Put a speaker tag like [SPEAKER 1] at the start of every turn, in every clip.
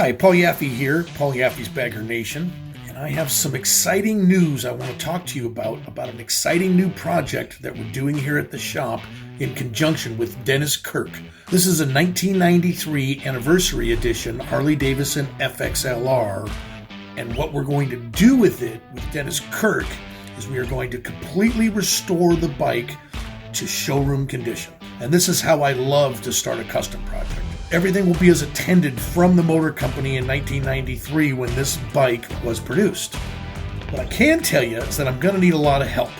[SPEAKER 1] Hi, Paul Yaffe here, Paul Yaffe's Bagger Nation, and I have some exciting news I want to talk to you about an exciting new project that we're doing here at the shop in conjunction with Dennis Kirk. This is a 1993 Anniversary Edition Harley-Davidson FXLR, and what we're going to do with it, with Dennis Kirk, is we are going to completely restore the bike to showroom condition. And this is how I love to start a custom project. Everything will be as intended from the motor company in 1993 when this bike was produced. What I can tell you is that I'm going to need a lot of help.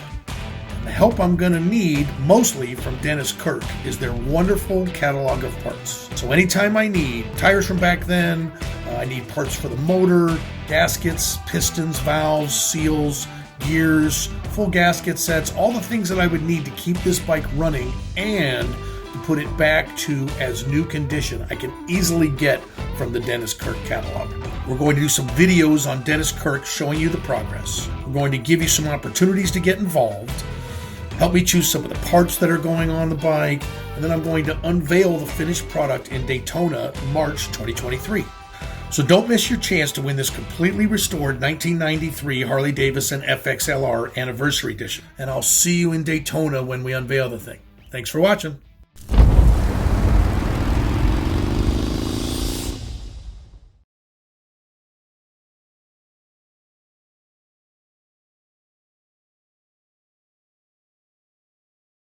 [SPEAKER 1] And the help I'm going to need, mostly from Dennis Kirk, is their wonderful catalog of parts. So anytime I need tires from back then, I need parts for the motor, gaskets, pistons, valves, seals, gears, full gasket sets, all the things that I would need to keep this bike running and to put it back to as new condition I can easily get from the Dennis Kirk catalog. We're going to do some videos on Dennis Kirk showing you the progress. We're going to give you some opportunities to get involved, help me choose some of the parts that are going on the bike, and then I'm going to unveil the finished product in Daytona, March 2023. So don't miss your chance to win this completely restored 1993 Harley-Davidson FXLR Anniversary Edition. And I'll see you in Daytona when we unveil the thing. Thanks for watching.